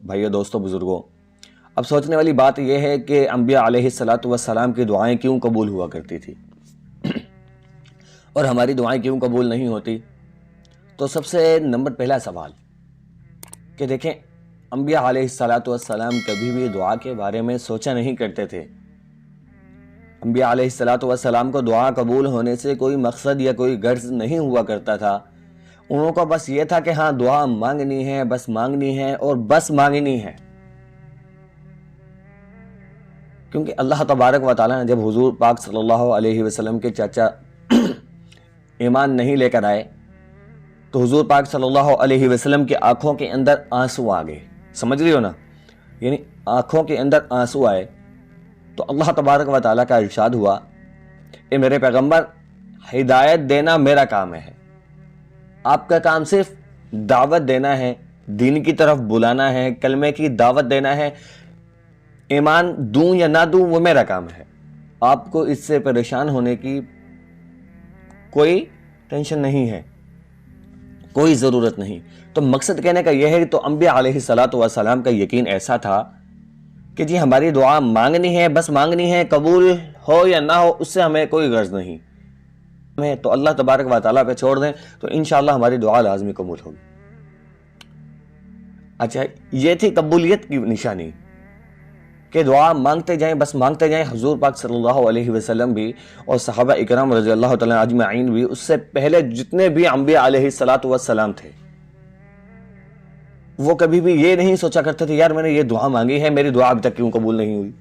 بھائیو دوستو بزرگوں، اب سوچنے والی بات یہ ہے کہ انبیاء علیہ الصلوۃ والسلام کی دعائیں کیوں قبول ہوا کرتی تھی اور ہماری دعائیں کیوں قبول نہیں ہوتی؟ تو سب سے نمبر پہلا سوال کہ دیکھیں، انبیاء علیہ الصلوۃ والسلام کبھی بھی دعا کے بارے میں سوچا نہیں کرتے تھے۔ انبیاء علیہ الصلوۃ والسلام کو دعا قبول ہونے سے کوئی مقصد یا کوئی غرض نہیں ہوا کرتا تھا۔ انہوں کو بس یہ تھا کہ ہاں دعا مانگنی ہے، بس مانگنی ہے اور بس مانگنی ہے۔ کیونکہ اللہ تبارک و تعالیٰ نے جب حضور پاک صلی اللہ علیہ وسلم کے چاچا ایمان نہیں لے کر آئے تو حضور پاک صلی اللہ علیہ وسلم کی آنکھوں کے اندر آنسو آ گئے۔ سمجھ رہی ہو نا؟ یعنی آنکھوں کے اندر آنسو آئے تو اللہ تبارک و تعالیٰ کا ارشاد ہوا، اے میرے پیغمبر، ہدایت دینا میرا کام ہے، آپ کا کام صرف دعوت دینا ہے، دین کی طرف بلانا ہے، کلمے کی دعوت دینا ہے، ایمان دوں یا نہ دوں وہ میرا کام ہے، آپ کو اس سے پریشان ہونے کی کوئی ٹینشن نہیں ہے، کوئی ضرورت نہیں۔ تو مقصد کہنے کا یہ ہے تو انبیاء علیہ الصلوۃ والسلام کا یقین ایسا تھا کہ جی ہماری دعا مانگنی ہے، بس مانگنی ہے، قبول ہو یا نہ ہو اس سے ہمیں کوئی غرض نہیں ہے، تو اللہ تبارک و تعالیٰ پہ چھوڑ دیں تو انشاءاللہ ہماری دعا لازمی قبول ہوگی۔ اچھا، یہ تھی قبولیت کی نشانی کہ دعا مانگتے جائیں، بس مانگتے جائیں۔ حضور پاک صلی اللہ علیہ وسلم بھی اور صحابہ اکرام رضی اللہ تعالیٰ اجمعین بھی، اس سے پہلے جتنے بھی انبیاء علیہ الصلوۃ والسلام تھے، وہ کبھی بھی یہ نہیں سوچا کرتے تھے یار میں نے یہ دعا مانگی ہے، میری دعا ابھی تک کیوں قبول نہیں ہوئی۔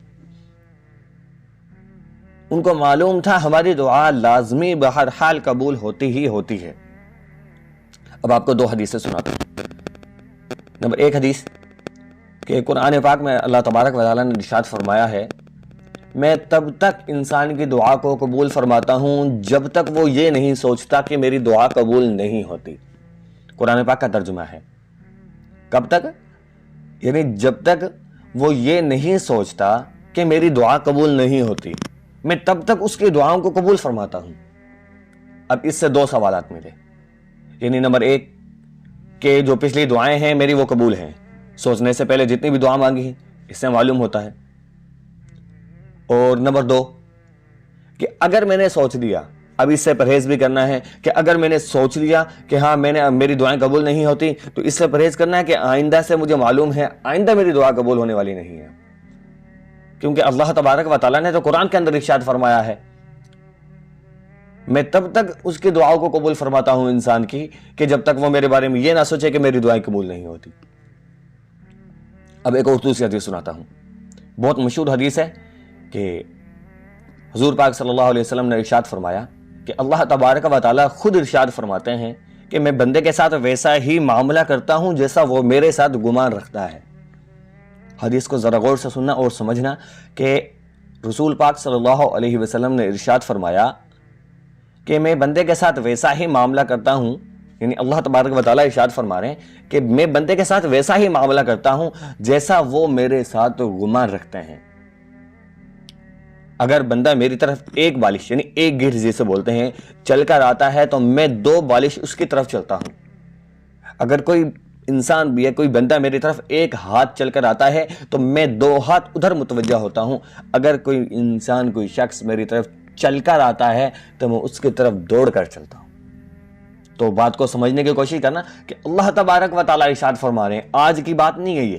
ان کو معلوم تھا ہماری دعا لازمی بہرحال قبول ہوتی ہی ہوتی ہے۔ اب آپ کو دو حدیثیں سناتا ہوں۔ نمبر ایک حدیث کہ قرآن پاک میں اللہ تبارک و تعالیٰ نے ارشاد فرمایا ہے، میں تب تک انسان کی دعا کو قبول فرماتا ہوں جب تک وہ یہ نہیں سوچتا کہ میری دعا قبول نہیں ہوتی۔ قرآن پاک کا ترجمہ ہے، کب تک؟ یعنی جب تک وہ یہ نہیں سوچتا کہ میری دعا قبول نہیں ہوتی، میں تب تک اس کی دعاؤں کو قبول فرماتا ہوں۔ اب اس سے دو سوالات میرے، یعنی نمبر ایک کہ جو پچھلی دعائیں ہیں میری وہ قبول ہیں، سوچنے سے پہلے جتنی بھی دعا مانگی ہیں اس سے معلوم ہوتا ہے، اور نمبر دو کہ اگر میں نے سوچ لیا، اب اس سے پرہیز بھی کرنا ہے کہ اگر میں نے سوچ لیا کہ ہاں میری دعائیں قبول نہیں ہوتی تو اس سے پرہیز کرنا ہے کہ آئندہ سے مجھے معلوم ہے آئندہ میری دعا قبول ہونے والی نہیں ہے، کیونکہ اللہ تبارک و تعالیٰ نے تو قرآن کے اندر ارشاد فرمایا ہے میں تب تک اس کی دعاؤں کو قبول فرماتا ہوں انسان کی کہ جب تک وہ میرے بارے میں یہ نہ سوچے کہ میری دعائیں قبول نہیں ہوتی۔ اب ایک اور دوسری حدیث سناتا ہوں، بہت مشہور حدیث ہے کہ حضور پاک صلی اللہ علیہ وسلم نے ارشاد فرمایا کہ اللہ تبارک و تعالیٰ خود ارشاد فرماتے ہیں کہ میں بندے کے ساتھ ویسا ہی معاملہ کرتا ہوں جیسا وہ میرے ساتھ گمان رکھتا ہے۔ حدیث کو ذرا غور سے سننا اور سمجھنا کہ رسول پاک صلی اللہ علیہ وسلم نے ارشاد فرمایا کہ میں بندے کے ساتھ ویسا ہی معاملہ کرتا ہوں، یعنی اللہ تبارک و تعالیٰ ارشاد فرما رہے ہیں کہ میں بندے کے ساتھ ویسا ہی معاملہ کرتا ہوں جیسا وہ میرے ساتھ گمان رکھتے ہیں۔ اگر بندہ میری طرف ایک بالش یعنی ایک گیٹ جسے بولتے ہیں چل کر آتا ہے تو میں دو بالش اس کی طرف چلتا ہوں۔ اگر کوئی انسان بھی یا کوئی بندہ میری طرف ایک ہاتھ چل کر آتا ہے تو میں دو ہاتھ ادھر متوجہ ہوتا ہوں۔ اگر کوئی انسان کوئی شخص میری طرف چل کر آتا ہے تو میں اس کی طرف دوڑ کر چلتا ہوں۔ تو بات کو سمجھنے کی کوشش کرنا کہ اللہ تبارک و تعالیٰ ارشاد فرما رہے ہیں، آج کی بات نہیں ہے، یہ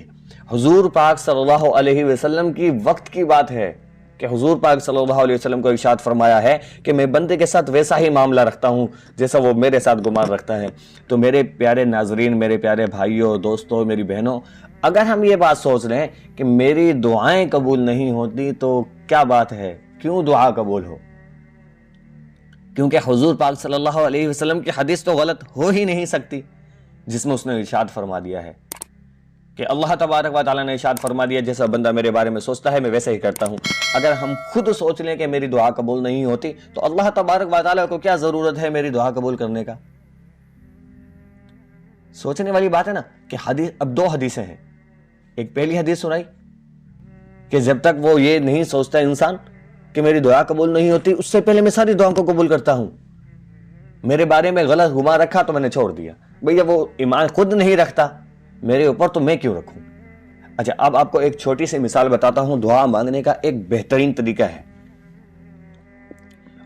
حضور پاک صلی اللہ علیہ وسلم کی وقت کی بات ہے کہ حضور پاک صلی اللہ علیہ وسلم کو ارشاد فرمایا ہے کہ میں بندے کے ساتھ ویسا ہی معاملہ رکھتا ہوں جیسا وہ میرے ساتھ گمان رکھتا ہے۔ تو میرے پیارے ناظرین، میرے پیارے بھائیوں، دوستوں، میری بہنوں، اگر ہم یہ بات سوچ لیں کہ میری دعائیں قبول نہیں ہوتی تو کیا بات ہے، کیوں دعا قبول ہو؟ کیونکہ حضور پاک صلی اللہ علیہ وسلم کی حدیث تو غلط ہو ہی نہیں سکتی جس میں اس نے ارشاد فرما دیا ہے کہ اللہ تبارک و تعالیٰ نے ارشاد فرما دیا جیسا بندہ میرے بارے میں سوچتا ہے میں ویسے ہی کرتا ہوں۔ اگر ہم خود سوچ لیں کہ میری دعا قبول نہیں ہوتی تو اللہ تبارک و تعالیٰ کو کیا ضرورت ہے میری دعا قبول کرنے کا؟ سوچنے والی بات ہے نا کہ حدیث، اب دو حدیثیں ہیں، ایک پہلی حدیث سنائی کہ جب تک وہ یہ نہیں سوچتا انسان کہ میری دعا قبول نہیں ہوتی اس سے پہلے میں ساری دعاؤں کو قبول کرتا ہوں، میرے بارے میں غلط گمان رکھا تو میں نے چھوڑ دیا۔ بھئی جب وہ ایمان خود نہیں رکھتا میرے اوپر تو میں کیوں رکھوں؟ اچھا اب آپ کو ایک چھوٹی سی مثال بتاتا ہوں دعا مانگنے کا ایک بہترین طریقہ ہے،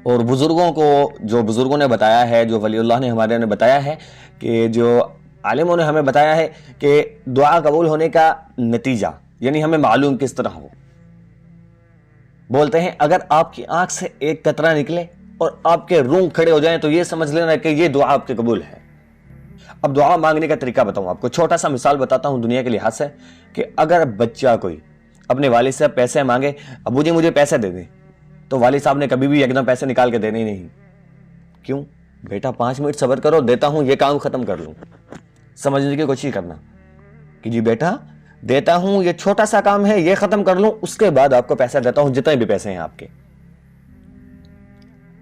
اور بزرگوں نے بتایا ہے، جو ولی اللہ نے ہمارے نے بتایا ہے، کہ جو عالموں نے ہمیں بتایا ہے کہ دعا قبول ہونے کا نتیجہ یعنی ہمیں معلوم کس طرح ہو، بولتے ہیں اگر آپ کی آنکھ سے ایک قطرہ نکلے اور آپ کے رونگ کھڑے ہو جائیں تو یہ سمجھ لینا کہ یہ دعا آپ کے قبول ہے۔ اب دعا مانگنے کا طریقہ بتاؤں آپ کو، چھوٹا سا مثال بتاتا ہوں دنیا کے لحاظ سے، کہ اگر بچہ کوئی اپنے والد سے پیسے مانگے، ابو جی مجھے پیسے دے دیں، تو والد صاحب نے کبھی بھی ایک پیسے نکال کے دینے ہی نہیں۔ کیوں؟ بیٹا 5 منٹ صبر کرو، دیتا ہوں، یہ کام ختم کر لوں۔ سمجھنے کی کوشش کرنا کہ جی بیٹا دیتا ہوں، یہ چھوٹا سا کام ہے، یہ ختم کر لوں، اس کے بعد آپ کو پیسہ دیتا ہوں، جتنے بھی پیسے ہیں آپ کے۔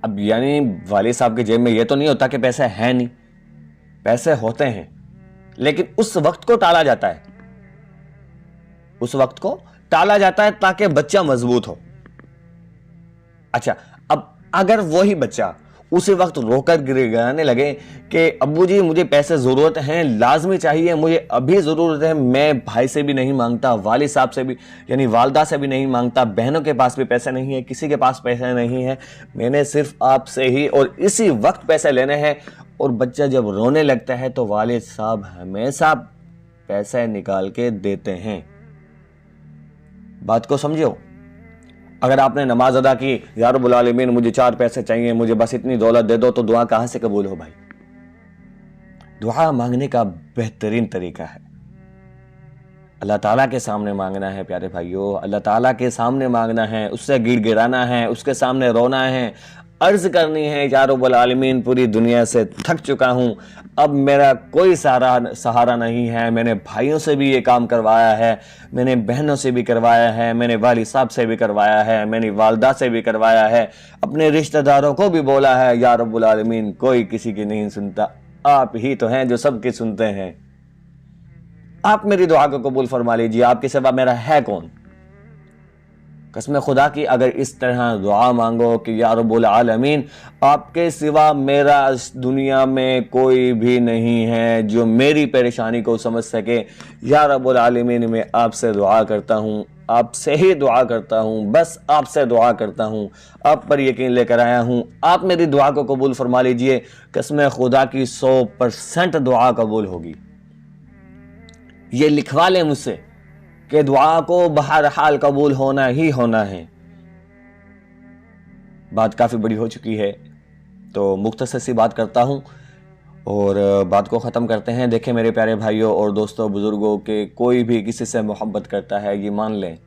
اب یعنی والد صاحب کے جیب میں یہ تو نہیں ہوتا کہ پیسے ہیں نہیں، پیسے ہوتے ہیں، لیکن اس وقت کو ٹالا جاتا ہے، تاکہ بچہ مضبوط ہو۔ اچھا اب اگر وہی بچہ اسی وقت رو کر گرانے لگے کہ ابو جی مجھے پیسے ضرورت ہیں، لازمی چاہیے، مجھے ابھی ضرورت ہے، میں بھائی سے بھی نہیں مانگتا، والد صاحب سے بھی یعنی والدہ سے بھی نہیں مانگتا، بہنوں کے پاس بھی پیسے نہیں ہیں، کسی کے پاس پیسے نہیں ہیں، میں نے صرف آپ سے ہی اور اسی وقت پیسے لینے ہیں، اور بچہ جب رونے لگتا ہے تو والد صاحب ہمیشہ پیسے نکال کے دیتے ہیں۔ بات کو سمجھو، اگر آپ نے نماز ادا کی، یا رب العالمین مجھے 4 پیسے چاہیے، مجھے بس اتنی دولت دے دو، تو دعا کہاں سے قبول ہو بھائی؟ دعا مانگنے کا بہترین طریقہ ہے اللہ تعالیٰ کے سامنے مانگنا ہے پیارے بھائیو، اللہ تعالیٰ کے سامنے مانگنا ہے، اس سے گڑ گڑانا ہے، اس کے سامنے رونا ہے، عرض کرنی ہے یا رب العالمین پوری دنیا سے تھک چکا ہوں، اب میرا کوئی سہارا نہیں ہے، میں نے بھائیوں سے بھی یہ کام کروایا ہے، میں نے بہنوں سے بھی کروایا ہے، میں نے والد صاحب سے بھی کروایا ہے، میں نے والدہ سے بھی کروایا ہے، اپنے رشتہ داروں کو بھی بولا ہے، یا رب العالمین کوئی کسی کی نہیں سنتا، آپ ہی تو ہیں جو سب کی سنتے ہیں، آپ میری دعا کو قبول فرما لیجیے، آپ کے سوا میرا ہے کون؟ قسم خدا کی اگر اس طرح دعا مانگو کہ یا رب العالمین آپ کے سوا میرا اس دنیا میں کوئی بھی نہیں ہے جو میری پریشانی کو سمجھ سکے، یا رب العالمین میں آپ سے دعا کرتا ہوں، آپ سے ہی دعا کرتا ہوں، بس آپ سے دعا کرتا ہوں، آپ پر یقین لے کر آیا ہوں، آپ میری دعا کو قبول فرما لیجئے، قسم خدا کی 100% دعا قبول ہوگی۔ یہ لکھوا لیں مجھ سے کہ دعا کو بہرحال قبول ہونا ہی ہونا ہے۔ بات کافی بڑی ہو چکی ہے تو مختصر سی بات کرتا ہوں اور بات کو ختم کرتے ہیں۔ دیکھیں میرے پیارے بھائیوں اور دوستوں بزرگوں، کہ کوئی بھی کسی سے محبت کرتا ہے، یہ مان لیں،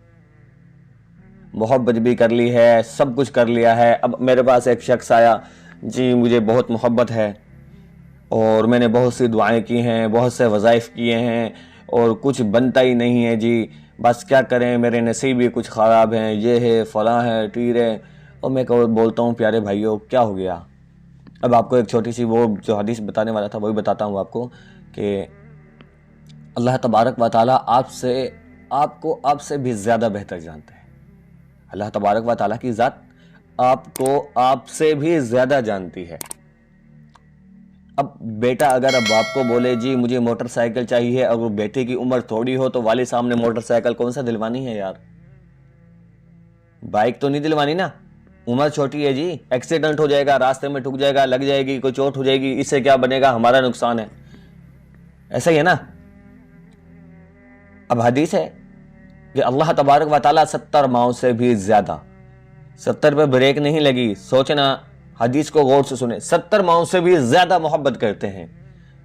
محبت بھی کر لی ہے، سب کچھ کر لیا ہے، اب میرے پاس ایک شخص آیا، جی مجھے بہت محبت ہے اور میں نے بہت سی دعائیں کی ہیں، بہت سے وظائف کیے ہیں اور کچھ بنتا ہی نہیں ہے، جی بس کیا کریں، میرے نصیب بھی کچھ خراب ہیں، یہ ہے فلاں ہے ٹیر ہے، اور میں بولتا ہوں پیارے بھائیوں کیا ہو گیا؟ اب آپ کو ایک چھوٹی سی وہ جو حدیث بتانے والا تھا وہی بتاتا ہوں آپ کو، کہ اللہ تبارک و تعالیٰ آپ کو آپ سے بھی زیادہ بہتر جانتا ہے۔ اللہ تبارک و تعالیٰ کی ذات آپ کو آپ سے بھی زیادہ جانتی ہے۔ اب بیٹا اگر اب آپ کو بولے جی مجھے موٹر سائیکل چاہیے، اگر بیٹے کی عمر تھوڑی ہو تو والد صاحب نے موٹر سائیکل کون سا دلوانی ہے یار؟ بائک تو نہیں دلوانی نا، عمر چھوٹی ہے جی، ایکسیڈنٹ ہو جائے گا، راستے میں ٹھک جائے گا، لگ جائے گی، کوئی چوٹ ہو جائے گی، اس سے کیا بنے گا؟ ہمارا نقصان ہے، ایسا ہی ہے نا؟ اب حدیث ہے کہ اللہ تبارک و تعالیٰ 70 ماؤں سے بھی زیادہ، 70 پہ بریک نہیں لگی، سوچنا، حدیث کو غور سے سنیں، 70 ماؤں سے بھی زیادہ محبت کرتے ہیں،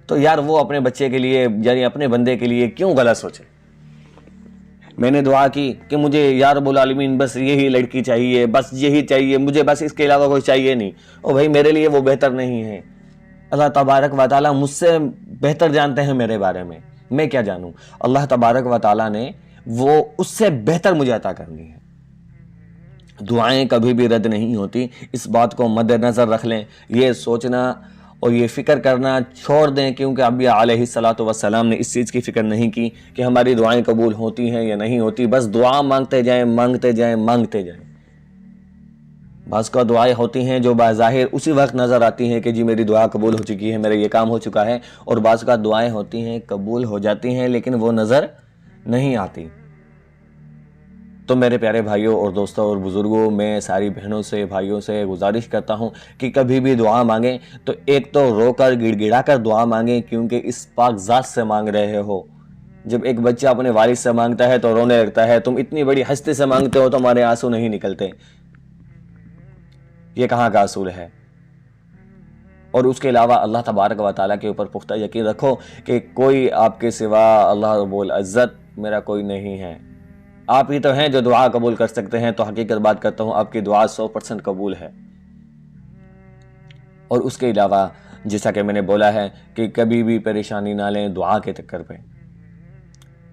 تو یار وہ اپنے بچے کے لیے یعنی اپنے بندے کے لیے کیوں غلط سوچے؟ میں نے دعا کی کہ مجھے یا رب العالمین بس یہی لڑکی چاہیے، بس یہی چاہیے مجھے، بس اس کے علاوہ کوئی چاہیے نہیں، اور بھائی میرے لیے وہ بہتر نہیں ہے۔ اللہ تبارک و تعالیٰ مجھ سے بہتر جانتے ہیں میرے بارے میں کیا جانوں؟ اللہ تبارک و تعالیٰ نے وہ اس سے بہتر مجھے عطا کرنی ہے۔ دعائیں کبھی بھی رد نہیں ہوتی، اس بات کو مد نظر رکھ لیں، یہ سوچنا اور یہ فکر کرنا چھوڑ دیں، کیونکہ انبیاء علیہ الصلوۃ والسلام نے اس چیز کی فکر نہیں کی کہ ہماری دعائیں قبول ہوتی ہیں یا نہیں ہوتی، بس دعا مانگتے جائیں مانگتے جائیں مانگتے جائیں۔ بعض کا دعائیں ہوتی ہیں جو بظاہر اسی وقت نظر آتی ہیں کہ جی میری دعا قبول ہو چکی ہے، میرا یہ کام ہو چکا ہے، اور بعض کا دعائیں ہوتی ہیں قبول ہو جاتی ہیں لیکن وہ نظر نہیں آتی۔ تو میرے پیارے بھائیوں اور دوستوں اور بزرگوں، میں ساری بہنوں سے بھائیوں سے گزارش کرتا ہوں کہ کبھی بھی دعا مانگیں تو ایک تو رو کر گڑ گڑا کر دعا مانگیں، کیونکہ اس پاک ذات سے مانگ رہے ہو۔ جب ایک بچہ اپنے والد سے مانگتا ہے تو رونے لگتا ہے، تم اتنی بڑی ہستی سے مانگتے ہو تو ہمارے آنسو نہیں نکلتے۔ یہ کہاں کا اصول ہے؟ اور اس کے علاوہ اللہ تبارک و تعالیٰ کے اوپر پختہ یقین رکھو کہ کوئی آپ کے سوا اللہ رب العزت میرا کوئی نہیں ہے۔ آپ ہی تو ہیں جو دعا قبول کر سکتے ہیں، تو حقیقت بات کرتا ہوں آپ کی دعا 100% قبول ہے۔ اور اس کے علاوہ جیسا کہ میں نے بولا ہے کہ کبھی بھی پریشانی نہ لیں دعا کے چکر پہ۔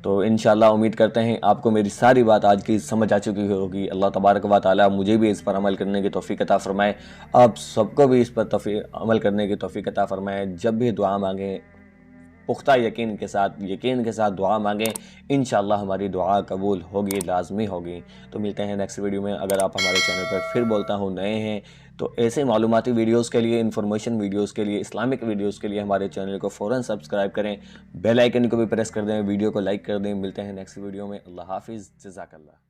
تو انشاءاللہ امید کرتے ہیں آپ کو میری ساری بات آج کی سمجھ آ چکی ہوگی۔ اللہ تبارک و تعالیٰ مجھے بھی اس پر عمل کرنے کی توفیق عطا فرمائے، آپ سب کو بھی اس پر عمل کرنے کی توفیق عطا فرمائے۔ جب بھی دعا مانگیں پختہ یقین کے ساتھ دعا مانگیں، انشاءاللہ ہماری دعا قبول ہوگی، لازمی ہوگی۔ تو ملتے ہیں نیکسٹ ویڈیو میں۔ اگر آپ ہمارے چینل پر پھر بولتا ہوں نئے ہیں تو ایسے معلوماتی ویڈیوز کے لیے، انفارمیشن ویڈیوز کے لیے، اسلامک ویڈیوز کے لیے ہمارے چینل کو فوراً سبسکرائب کریں، بیل آئیکن کو بھی پریس کر دیں، ویڈیو کو لائک کر دیں۔ ملتے ہیں نیکسٹ ویڈیو میں۔ اللہ حافظ، جزاک اللہ۔